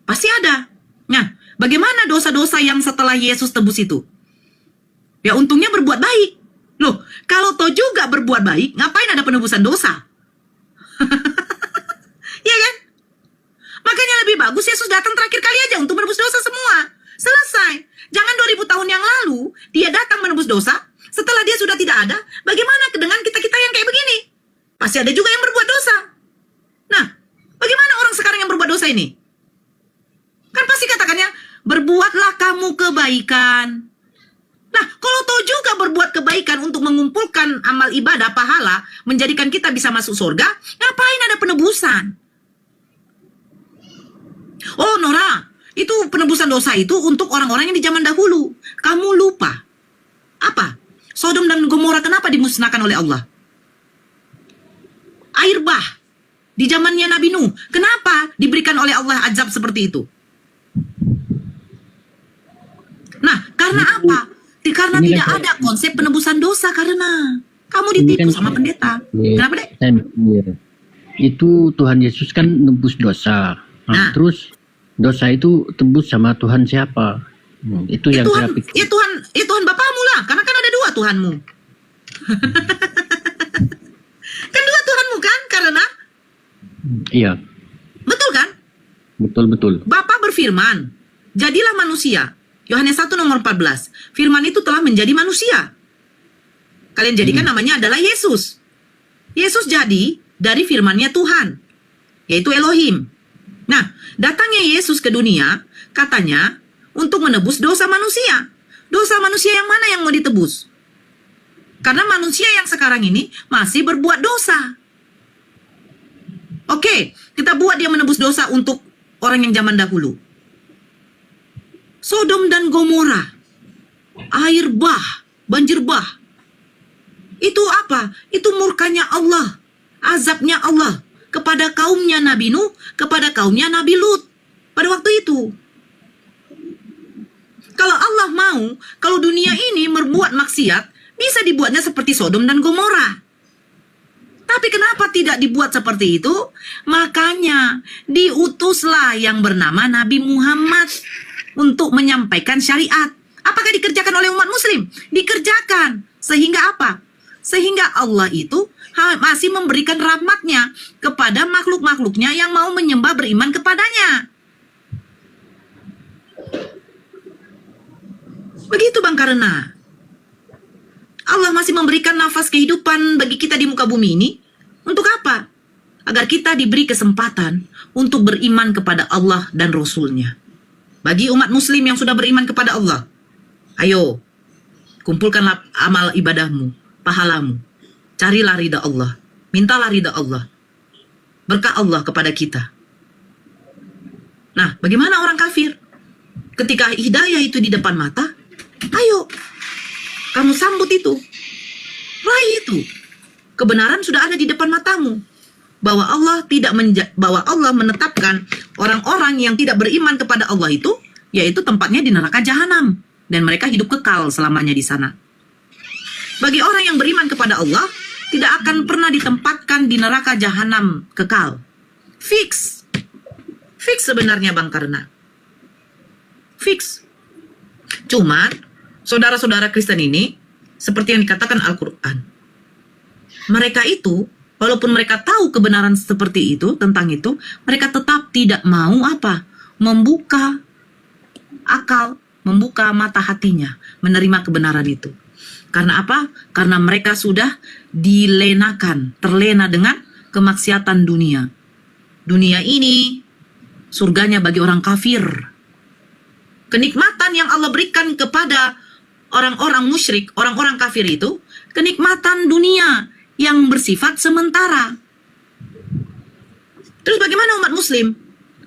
Pasti ada. Nah, bagaimana dosa-dosa yang setelah Yesus tebus itu? Ya untungnya berbuat baik. Loh, kalau toh juga berbuat baik, ngapain ada penebusan dosa? Ya kan? Makanya lebih bagus Yesus datang terakhir kali aja untuk menebus dosa semua. Selesai. Jangan 2000 tahun yang lalu dia datang menebus dosa, setelah dia sudah tidak ada, bagaimana dengan kita-kita yang kayak begini? Pasti ada juga yang berbuat dosa. Nah, bagaimana orang sekarang yang berbuat dosa ini? Kan pasti katakannya, berbuatlah kamu kebaikan. Nah, kalau tahu juga berbuat kebaikan untuk mengumpulkan amal ibadah, pahala, menjadikan kita bisa masuk surga, ngapain ada penebusan? Oh, Nora, itu penebusan dosa itu untuk orang-orang yang di zaman dahulu. Kamu lupa. Apa? Sodom dan Gomora kenapa dimusnahkan oleh Allah? Air bah. Di zamannya Nabi Nuh. Kenapa diberikan oleh Allah azab seperti itu? Nah, karena apa? Karena Ini tidak kan ada konsep penebusan dosa karena kamu ditipu sama pendeta. Kenapa, Dek? Saya mikir, itu Tuhan Yesus kan nebus dosa. Nah. Terus dosa itu tebus sama Tuhan siapa? Itu yang saya pikir. Ya Tuhan Bapamu lah, karena kan ada dua Tuhanmu. Kan dua Tuhanmu kan, karena Iya, betul kan? betul. Bapa berfirman, jadilah manusia. Yohanes 1 nomor 14. Firman itu telah menjadi manusia. Kalian jadikan namanya adalah Yesus. Yesus jadi dari firmannya Tuhan, yaitu Elohim. Nah, datangnya Yesus ke dunia, katanya, untuk menebus dosa manusia. Dosa manusia yang mana yang mau ditebus? Karena manusia yang sekarang ini masih berbuat dosa. Oke, kita buat dia menebus dosa untuk orang yang zaman dahulu. Sodom dan Gomora, air bah, banjir bah. Itu apa? Itu murkanya Allah, azabnya Allah kepada kaumnya Nabi Nuh, kepada kaumnya Nabi Lut pada waktu itu. Kalau Allah mau, kalau dunia ini berbuat maksiat, bisa dibuatnya seperti Sodom dan Gomora. Tapi kenapa tidak dibuat seperti itu? Makanya diutuslah yang bernama Nabi Muhammad untuk menyampaikan syariat. Apakah dikerjakan oleh umat muslim? Dikerjakan. Sehingga apa? Sehingga Allah itu masih memberikan rahmatnya kepada makhluk-makhluknya yang mau menyembah beriman kepadanya. Begitu Bang Karena. Allah masih memberikan nafas kehidupan bagi kita di muka bumi ini. Untuk apa? Agar kita diberi kesempatan untuk beriman kepada Allah dan Rasul-Nya. Bagi umat muslim yang sudah beriman kepada Allah, ayo, kumpulkanlah amal ibadahmu, pahalamu. Carilah ridha Allah. Mintalah ridha Allah. Berkah Allah kepada kita. Nah, bagaimana orang kafir? Ketika hidayah itu di depan mata, ayo, kamu sambut itu. Raih itu. Kebenaran sudah ada di depan matamu. Bahwa Allah menetapkan orang-orang yang tidak beriman kepada Allah itu, yaitu tempatnya di neraka jahanam, dan mereka hidup kekal selamanya di sana. Bagi orang yang beriman kepada Allah, tidak akan pernah ditempatkan di neraka jahanam kekal. Fix. Fix sebenarnya Bang Karena. Fix. Cuma saudara-saudara Kristen ini seperti yang dikatakan Al-Quran. Mereka itu, walaupun mereka tahu kebenaran seperti itu, tentang itu, mereka tetap tidak mau apa? Membuka akal, membuka mata hatinya, menerima kebenaran itu. Karena apa? Karena mereka sudah terlena dengan kemaksiatan dunia. Dunia ini surganya bagi orang kafir. Kenikmatan yang Allah berikan kepada orang-orang musyrik, orang-orang kafir itu, kenikmatan dunia yang bersifat sementara. Terus bagaimana umat muslim?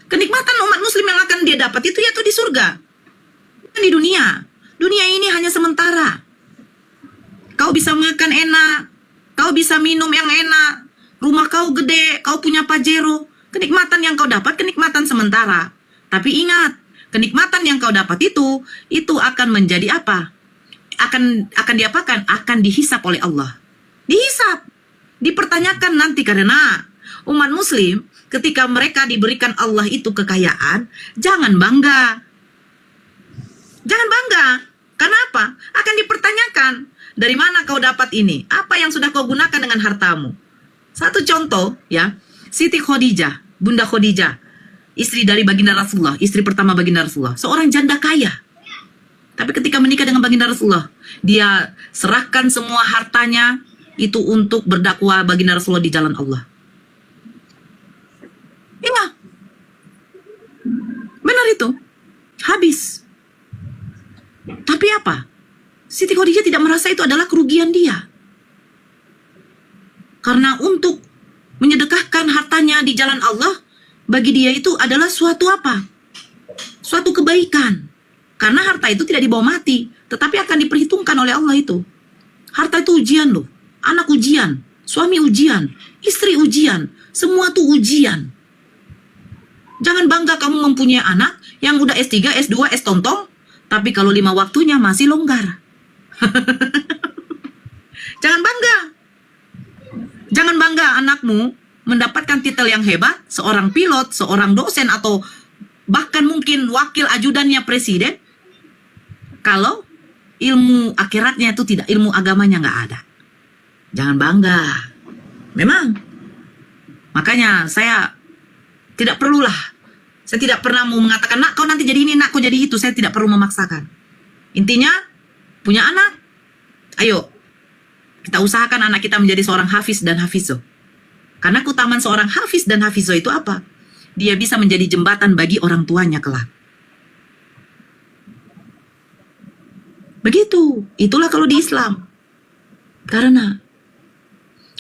Kenikmatan umat muslim yang akan dia dapat itu yaitu di surga. Bukan di dunia. Dunia ini hanya sementara. Kau bisa makan enak, kau bisa minum yang enak, rumah kau gede, kau punya Pajero. Kenikmatan yang kau dapat, kenikmatan sementara. Tapi ingat, kenikmatan yang kau dapat itu akan menjadi apa? Akan diapakan? Akan dihisap oleh Allah. Dihisap, dipertanyakan nanti, karena umat muslim ketika mereka diberikan Allah itu kekayaan, jangan bangga. Jangan bangga. Karena apa? Akan dipertanyakan. Dari mana kau dapat ini? Apa yang sudah kau gunakan dengan hartamu? Satu contoh ya, Siti Khadijah, Bunda Khadijah, istri dari baginda Rasulullah, istri pertama baginda Rasulullah, seorang janda kaya. Tapi ketika menikah dengan baginda Rasulullah, dia serahkan semua hartanya itu untuk berdakwah baginda Rasulullah di jalan Allah. Iya, benar itu, habis. Tapi apa? Siti Khadijah tidak merasa itu adalah kerugian dia. Karena untuk menyedekahkan hartanya di jalan Allah, bagi dia itu adalah suatu apa? Suatu kebaikan. Karena harta itu tidak dibawa mati, tetapi akan diperhitungkan oleh Allah itu. Harta itu ujian loh. Anak ujian, suami ujian, istri ujian, semua tuh ujian. Jangan bangga kamu mempunyai anak yang udah S3, S2, S-tontong, tapi kalau 5 waktunya masih longgar. Jangan bangga. Jangan bangga anakmu mendapatkan titel yang hebat, seorang pilot, seorang dosen, atau bahkan mungkin wakil ajudannya presiden, kalau ilmu akhiratnya itu tidak, ilmu agamanya nggak ada. Jangan bangga. Memang. Makanya saya tidak perlulah. Saya tidak pernah mau mengatakan, nak kau nanti jadi ini, nak kau jadi itu. Saya tidak perlu memaksakan. Intinya, punya anak, ayo kita usahakan anak kita menjadi seorang hafiz dan hafizoh. Karena keutamaan seorang hafiz dan hafizoh itu apa? Dia bisa menjadi jembatan bagi orang tuanya kelak. Begitu, itulah kalau di Islam. Karena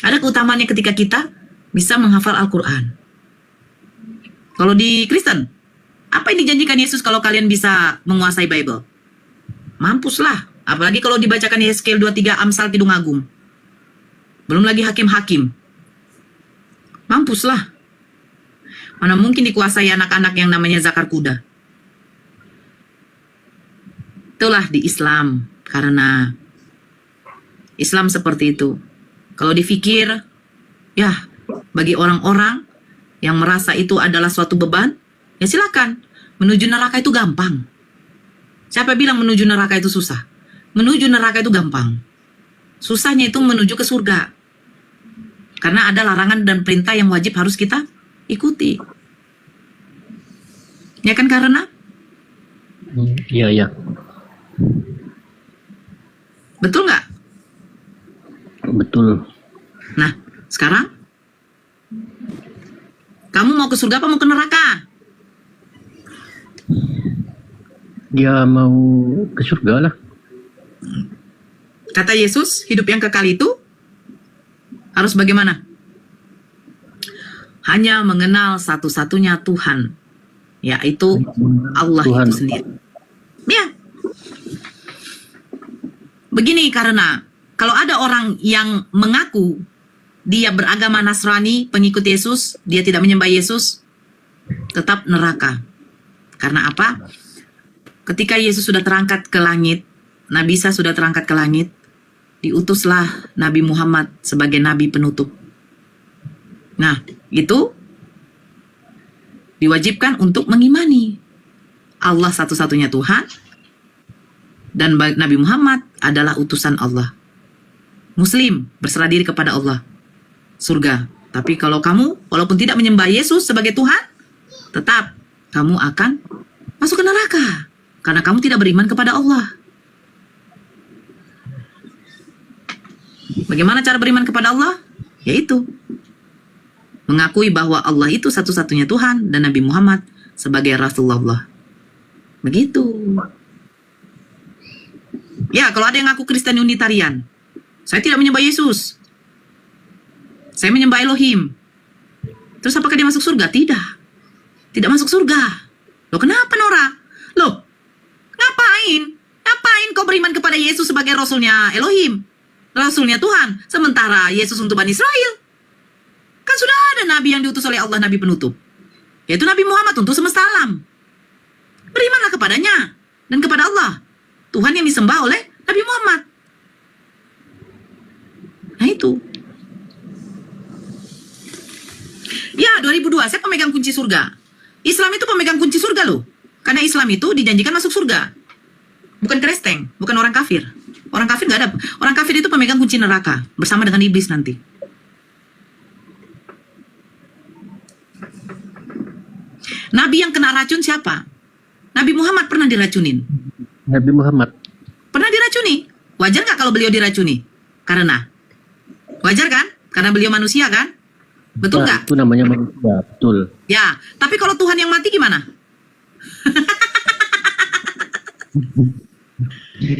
ada keutamaannya ketika kita bisa menghafal Al-Quran. Kalau di Kristen, apa yang dijanjikan Yesus kalau kalian bisa menguasai Bible? Mampuslah. Apalagi kalau dibacakan Yeskel 23, Amsal, Kidung Agung. Belum lagi hakim-hakim. Mampuslah. Mana mungkin dikuasai anak-anak yang namanya zakar kuda. Itulah di Islam. Karena Islam seperti itu. Kalau dipikir, ya bagi orang-orang yang merasa itu adalah suatu beban, ya silakan. Menuju neraka itu gampang. Siapa bilang menuju neraka itu susah? Menuju neraka itu gampang. Susahnya itu menuju ke surga. Karena ada larangan dan perintah yang wajib harus kita ikuti. Ya kan karena? Iya, iya. Betul nggak? Betul. Nah, sekarang kamu mau ke surga apa mau ke neraka? Dia mau ke surga lah. Kata Yesus, hidup yang kekal itu harus bagaimana? Hanya mengenal satu-satunya Tuhan, yaitu Allah Tuhan. itu sendiri. Ya. Begini, karena kalau ada orang yang mengaku dia beragama Nasrani, pengikut Yesus, dia tidak menyembah Yesus, tetap neraka. Karena apa? Ketika Yesus sudah terangkat ke langit, Nabi Isa sudah terangkat ke langit, diutuslah Nabi Muhammad sebagai Nabi penutup. Nah, itu diwajibkan untuk mengimani Allah satu-satunya Tuhan dan Nabi Muhammad adalah utusan Allah. Muslim berserah diri kepada Allah, surga. Tapi kalau kamu walaupun tidak menyembah Yesus sebagai Tuhan, tetap kamu akan masuk ke neraka karena kamu tidak beriman kepada Allah. Bagaimana cara beriman kepada Allah? Yaitu mengakui bahwa Allah itu satu-satunya Tuhan dan Nabi Muhammad sebagai Rasulullah. Begitu. Ya, kalau ada yang ngaku Kristen Unitarian, saya tidak menyembah Yesus, saya menyembah Elohim. Terus apakah dia masuk surga? Tidak. Tidak masuk surga. Loh, kenapa Nora? Loh, ngapain kau beriman kepada Yesus sebagai Rasulnya Elohim, Rasulnya Tuhan, sementara Yesus untuk Bani Israel? Kan sudah ada Nabi yang diutus oleh Allah, Nabi penutup, yaitu Nabi Muhammad untuk semesta alam. Berimanlah kepadanya dan kepada Allah, Tuhan yang disembah oleh Nabi Muhammad. Nah itu. Ya, 2002 saya pemegang kunci surga. Islam itu pemegang kunci surga loh. Karena Islam itu dijanjikan masuk surga. Bukan Kristen, bukan orang kafir. Orang kafir nggak ada. Orang kafir itu pemegang kunci neraka bersama dengan iblis nanti. Nabi yang kena racun siapa? Nabi Muhammad pernah diracunin. Nabi Muhammad. Pernah diracuni. Wajar nggak kalau beliau diracuni? Karena wajar kan? Karena beliau manusia kan? Betul nggak? Itu namanya manusia, betul. Ya, tapi kalau Tuhan yang mati gimana?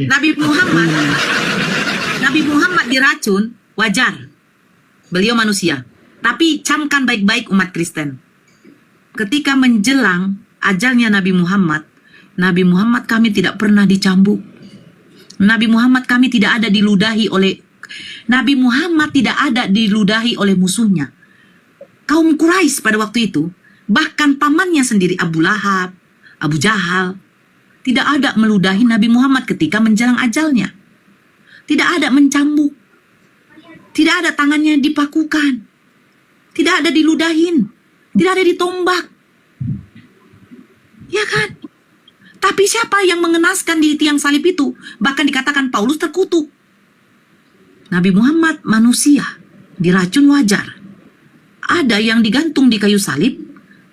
Nabi Muhammad diracun, wajar. Beliau manusia. Tapi camkan baik-baik umat Kristen. Ketika menjelang ajalnya Nabi Muhammad kami tidak pernah dicambuk. Nabi Muhammad kami tidak ada diludahi oleh Nabi Muhammad tidak ada diludahi oleh musuhnya. Kaum Quraisy pada waktu itu, bahkan pamannya sendiri Abu Lahab, Abu Jahal, tidak ada meludahi Nabi Muhammad ketika menjelang ajalnya. Tidak ada mencambuk. Tidak ada tangannya dipakukan. Tidak ada diludahin. Tidak ada ditombak. Ya kan? Tapi siapa yang mengenaskan di tiang salib itu? Bahkan dikatakan Paulus terkutuk. Nabi Muhammad manusia, diracun wajar. Ada yang digantung di kayu salib,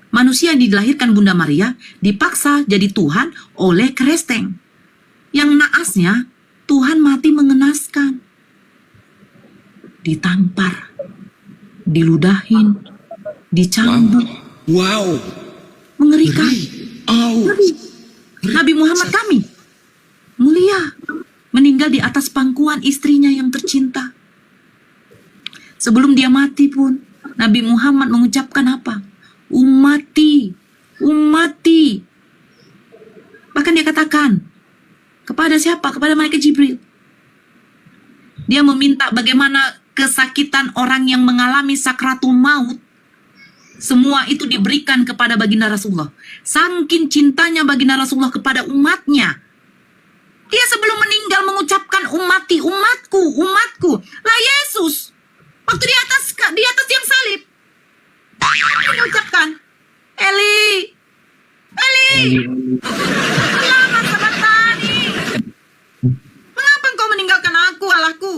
manusia yang dilahirkan Bunda Maria dipaksa jadi Tuhan oleh Kristen. Yang naasnya, Tuhan mati mengenaskan. Ditampar, diludahin, dicambuk. Wow. Mengerikan. Oh. Nabi Muhammad kami, mulia, meninggal di atas pangkuan istrinya yang tercinta. Sebelum dia mati pun, Nabi Muhammad mengucapkan apa? Ummati, ummati. Bahkan dia katakan, kepada siapa? Kepada malaikat Jibril. Dia meminta bagaimana kesakitan orang yang mengalami sakratul maut. Semua itu diberikan kepada baginda Rasulullah. Saking cintanya baginda Rasulullah kepada umatnya. Dia sebelum meninggal mengucapkan ummati, umatku, umatku. Lah Yesus, waktu di atas tiang salib, dia mengucapkan, Eli, lama sabatani. Mengapa engkau meninggalkan aku, Allahku?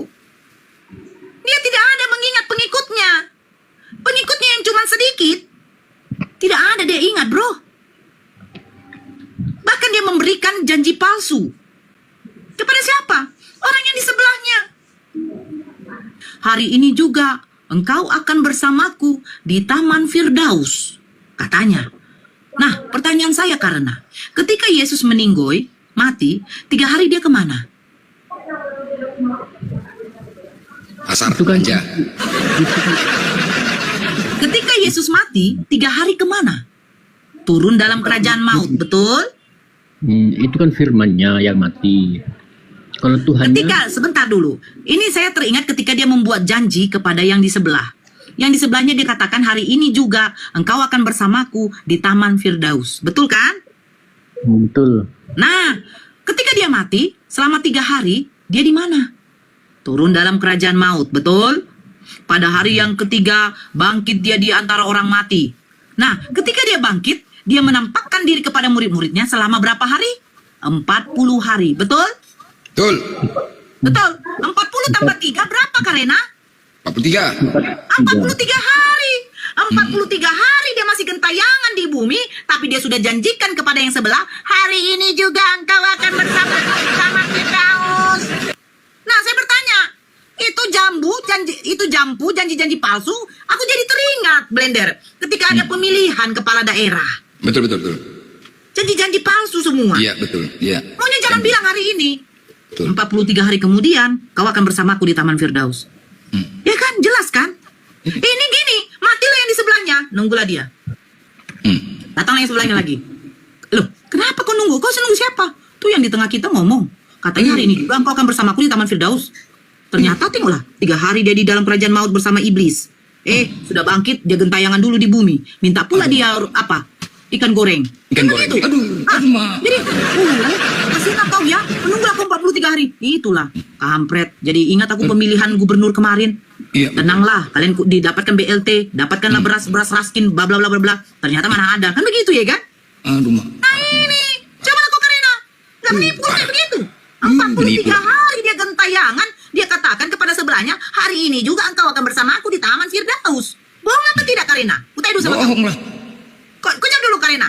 Dia tidak ada mengingat pengikutnya. Pengikutnya yang cuma sedikit, tidak ada dia ingat, bro. Bahkan dia memberikan janji palsu. Kepada siapa? Orang yang di sebelahnya. Hari ini juga engkau akan bersamaku di Taman Firdaus, katanya. Nah, pertanyaan saya karena ketika Yesus meninggoy, mati, 3 hari dia kemana? Pasar Itu kan- aja. Ketika Yesus mati, 3 hari kemana? Turun dalam kerajaan maut, betul? Itu kan firman-Nya yang mati. Kalau Tuhan Sebentar dulu. Ini saya teringat ketika dia membuat janji kepada yang di sebelah. Yang di sebelahnya dia katakan, hari ini juga engkau akan bersamaku di Taman Firdaus. Betul kan? betul. Nah, ketika dia mati, selama 3 hari, dia di mana? Turun dalam kerajaan maut, betul? Pada hari yang ketiga, bangkit dia di antara orang mati. Nah, ketika dia bangkit, dia menampakkan diri kepada murid-muridnya selama berapa hari? 40 hari, betul? Betul. Betul. 40 tambah 3 berapa, Karena? 43. 43 hari. 43 hari dia masih gentayangan di bumi, tapi dia sudah janjikan kepada yang sebelah, hari ini juga engkau akan bersama Firdaus. Nah, saya bertanya, itu janji-janji palsu, aku jadi teringat, Blender, ketika ada pemilihan kepala daerah. Betul, betul, betul. Janji-janji palsu semua. Iya, betul. Iya. Maunya jangan bilang hari ini. Betul. 43 hari kemudian, kau akan bersamaku di Taman Firdaus. Ya kan, jelas kan? Ini gini, matilah yang di sebelahnya, nunggulah dia. Datang yang sebelahnya lagi. Loh, kenapa kau nunggu? Kau nunggu siapa? Tuh yang di tengah kita ngomong. Katanya hari ini juga engkau akan bersamaku di Taman Firdaus. Ternyata tengoklah, 3 hari dia di dalam kerajaan maut bersama iblis. Sudah bangkit, dia gentayangan dulu di bumi. Minta pula dia apa? Ikan goreng. Ikan Kan goreng. begitu? Aduh, Ma. Jadi, kasihan kau ya, menunggu aku 43 hari. Itulah, kampret. Jadi ingat aku pemilihan gubernur kemarin. Iya. Tenanglah, kalian didapatkan BLT, dapatkanlah beras raskin, bla bla bla bla bla. Ternyata mana ada, kan begitu ya kan? Aduh, Ma. Nah ini, coba kau Karina, nggak menipu kayak begitu. 43 menipu. hari dia gentayangan, dia katakan kepada sebelahnya, hari ini juga engkau akan bersama aku di Taman Firdaus. Bohong apa tidak Karina? Kutai dulu sama kau. Bohong lah. Kau jawab dulu Karina.